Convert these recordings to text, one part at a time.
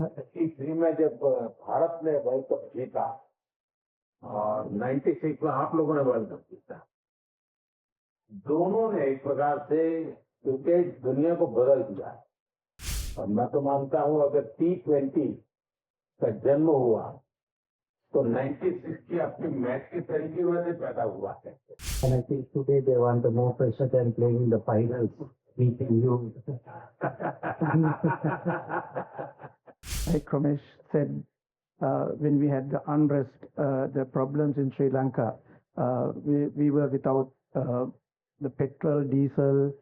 93 में जब भारत ने वर्ल्ड कप जीता और 96 में आप लोगों ने वर्ल्ड कप जीता, दोनों ने एक प्रकार से क्रिकेट दुनिया को बदल दिया है। और मैं तो मानता हूं अगर T20 का जन्म हुआ तो 96 की अपनी मैच के तरीके वजह से पैदा हुआ है। And I think today they want the more pressure than playing the finals, meeting you. Like Ramesh said, when we had the unrest, the problems in Sri Lanka, we were without the petrol, diesel,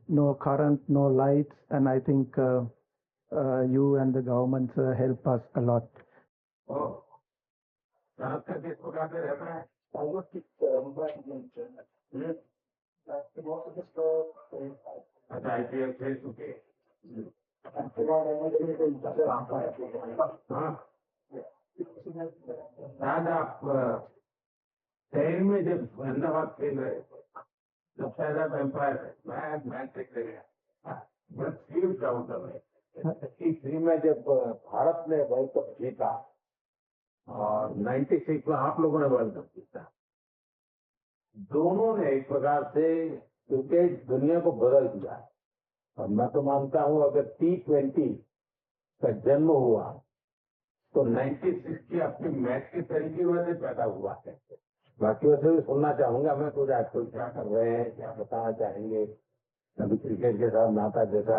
no current, no lights, and I think you and the government help us a lot. Oh, Bharat का किस प्रकार से रहता है? Almost it's environment. Most of the stuff. अच्छा, IPL खेल चुके। हाँ, शायद आप शहर में जब अहमदाबाद खेल रहे थे तब शायद आप एम्पायर थे। मैं देखते गया बस फील डाउन कर रहे। 93 में जब भारत ने वर्ल्ड कप जीता और 96 में आप लोगों ने वर्ल्ड कप जीता, दोनों ने एक प्रकार से क्रिकेट दुनिया को बदल दिया है। और मैं तो मानता हूं अगर T20 का जन्म हुआ तो 96 की अपनी मैच के तरीके वजह से पैदा हुआ है। बाकी वैसे भी सुनना चाहूंगा मैं कुछ आजकल क्या कर रहे हैं, क्या बताना चाहेंगे अभी क्रिकेट के साथ नाता जैसा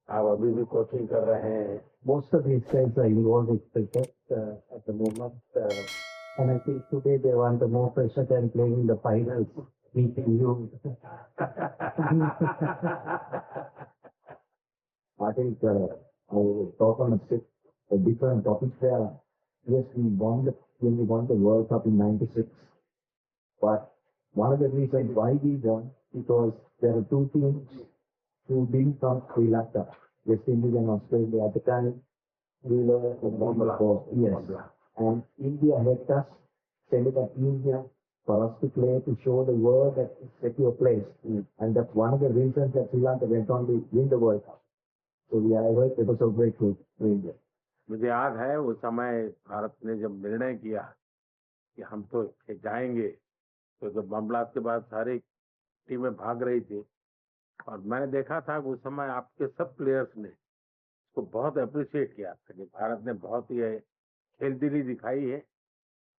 आप अभी भी कोचिंग कर रहे हैं। Most of these guys are involved with cricket at the moment. And I think today they want the more pressure than playing the finals, meeting you. I think I will talk on a different topic there. Yes, when we won the World Cup in 96. But one of the reasons why we won, because there are two teams who didn't come Sri Lanka, West Indies and Australia. At the time, we were one of the yes. And India helped us, sending a team here for us to play, to show the world that it's a secure place. And that's one of the reasons that Sri Lanka went on to win the World Cup. So we are ever so grateful to India. मुझे याद है उस समय भारत ने जब निर्णय किया कि हम तो जाएंगे, तो जब बम ब्लास्ट के बाद सारी टीमें भाग रही थी और मैंने देखा था कि उस समय आपके सब प्लेयर्स ने उसको बहुत अप्रिशिएट किया था कि भारत ने बहुत ही खेलदिली दिखाई है,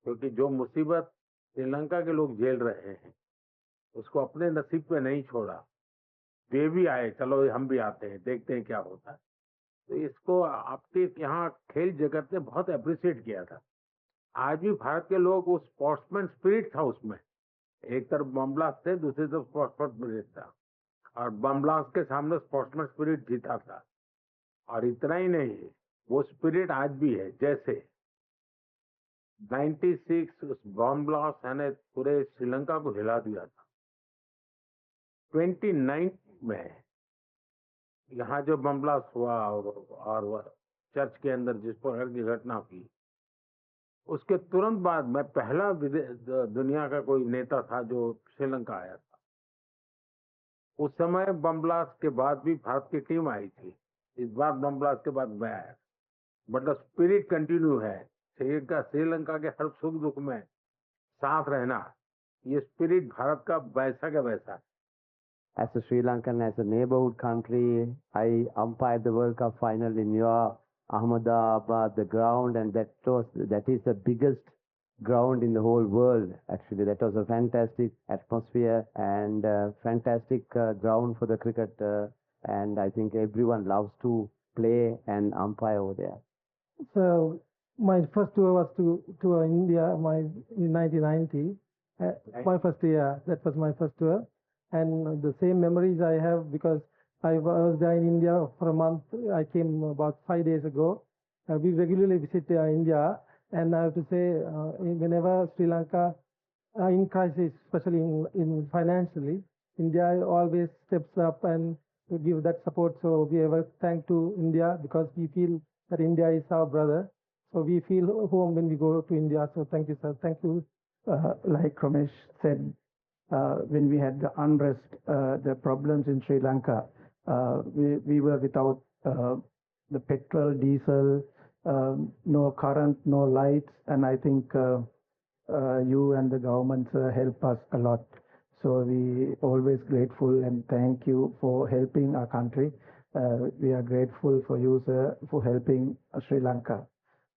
क्योंकि जो मुसीबत श्रीलंका के लोग झेल रहे हैं उसको अपने नसीब पे नहीं छोड़ा। वे भी आए, चलो हम भी आते हैं, देखते हैं क्या होता है। तो इसको आपके यहाँ खेल जगत ने बहुत अप्रिशिएट किया था। आज भी भारत के लोग उस स्पोर्ट्समैन स्पिरिट था उसमें, एक तरफ बम ब्लास्ट थे, दूसरी तरफ स्पोर्ट्समैन स्पिरिट था, और बम ब्लास्ट के सामने स्पोर्ट्समैन स्पिरिट जीता था। और इतना ही नहीं, वो स्पिरिट आज भी है। जैसे 96 उस बम ब्लास्ट ने पूरे श्रीलंका को हिला दिया था। 29 में यहाँ जो बम ब्लास्ट हुआ और चर्च के अंदर जिस प्रकार की घटना हुई, उसके तुरंत बाद मैं पहला दुनिया का कोई नेता था जो श्रीलंका आया था। उस समय बम ब्लास्ट के बाद भी भारत की टीम आई थी, इस बार बम ब्लास्ट के बाद मैं आया, बट द स्पिरिट कंटिन्यू है। श्रीलंका के हर सुख दुख में साथ रहना, ये स्पिरिट भारत का वैसा का वैसा है। As a Sri Lankan, as a neighborhood country, I umpired the World Cup final in your Ahmedabad, the ground, and that is the biggest ground in the whole world. Actually, that was a fantastic atmosphere and fantastic ground for the cricket, and I think everyone loves to play and umpire over there. So my first tour was to India, in 1990. My first year, that was my first tour. And the same memories I have because I was there in India for a month. I came about 5 days ago. We regularly visit India, and I have to say, whenever Sri Lanka in crisis, especially in financially, India always steps up and to give that support. So we ever thank to India because we feel that India is our brother. So we feel home when we go to India. So thank you, sir. Thank you. Like Ramesh said, when we had the unrest, the problems in Sri Lanka, we were without the petrol, diesel, no current, no lights, and I think you and the government help us a lot. So we always grateful and thank you for helping our country. We are grateful for you, sir, for helping Sri Lanka.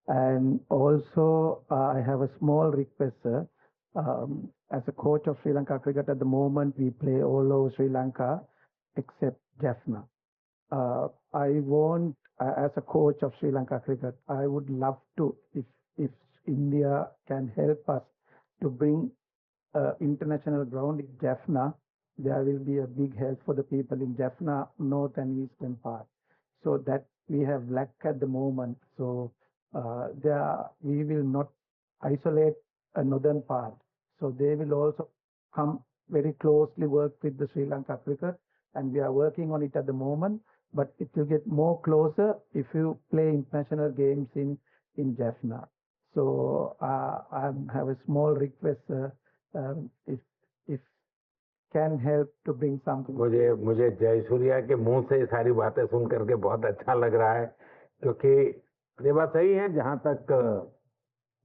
And also, I have a small request, sir. As a coach of Sri Lanka cricket at the moment, we play all over Sri Lanka except Jaffna. I want, as a coach of Sri Lanka cricket, I would love to, if India can help us to bring international ground in Jaffna, there will be a big help for the people in Jaffna, north and eastern part. So that we have lack at the moment. So we will not isolate a northern part. So they will also come very closely work with the Sri Lanka cricket, and we are working on it at the moment. But it will get more closer if you play international games in Jaffna. So I have a small request, if can help to bring something. मुझे जयसूर्या के मुंह से ये सारी बातें सुन करके बहुत अच्छा लग रहा है, क्योंकि ये बात सही है। जहां तक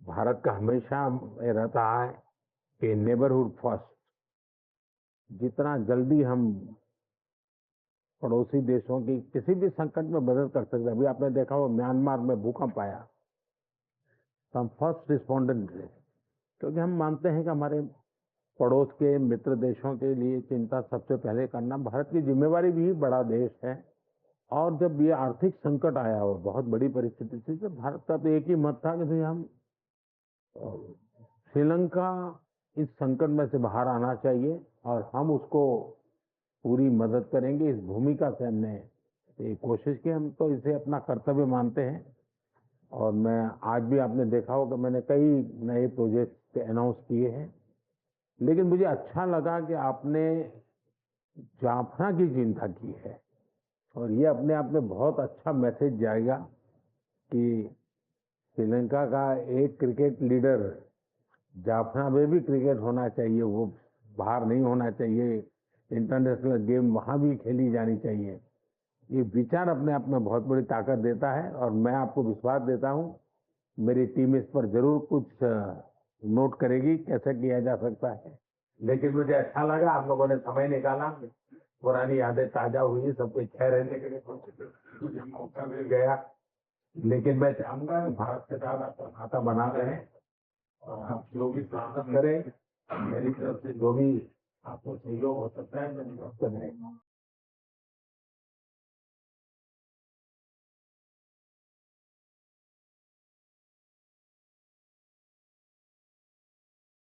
भारत का हमेशा ये रहता है कि नेबरहुड फर्स्ट, जितना जल्दी हम पड़ोसी देशों की किसी भी संकट में मदद कर सकते हैं। अभी आपने देखा हो म्यांमार में भूकंप आया, तो हम फर्स्ट रिस्पॉन्डेंट थे, क्योंकि हम मानते हैं कि हमारे पड़ोस के मित्र देशों के लिए चिंता सबसे पहले करना भारत की जिम्मेवारी भी। बड़ा देश है, और जब ये आर्थिक संकट आया हो, बहुत बड़ी परिस्थिति थी, तो भारत का तो एक ही मत था कि भाई हम श्रीलंका इस संकट में से बाहर आना चाहिए और हम उसको पूरी मदद करेंगे। इस भूमिका से हमने ये कोशिश की, हम तो इसे अपना कर्तव्य मानते हैं। और मैं आज भी आपने देखा होगा मैंने कई नए प्रोजेक्ट अनाउंस किए हैं, लेकिन मुझे अच्छा लगा कि आपने जाफना की चिंता की है, और ये अपने आप में बहुत अच्छा मैसेज जाएगा कि श्रीलंका का एक क्रिकेट लीडर, जाफना में भी क्रिकेट होना चाहिए, वो बाहर नहीं होना चाहिए, इंटरनेशनल गेम वहाँ भी खेली जानी चाहिए। ये विचार अपने आप में बहुत बड़ी ताकत देता है, और मैं आपको विश्वास देता हूँ मेरी टीम इस पर जरूर कुछ नोट करेगी कैसे किया जा सकता है। लेकिन मुझे अच्छा लगा आप लोगों ने समय निकाला, पुरानी यादें ताजा हुई, सब कुछ छह रहने के लिए मौका मिल गया। लेकिन मैं चाहूंगा भारत के साथ आपका खाता बना रहे, और आप जो भी स्वागत करें, मेरी तरफ से जो भी आपको सहयोग हो सकता है मैं करें।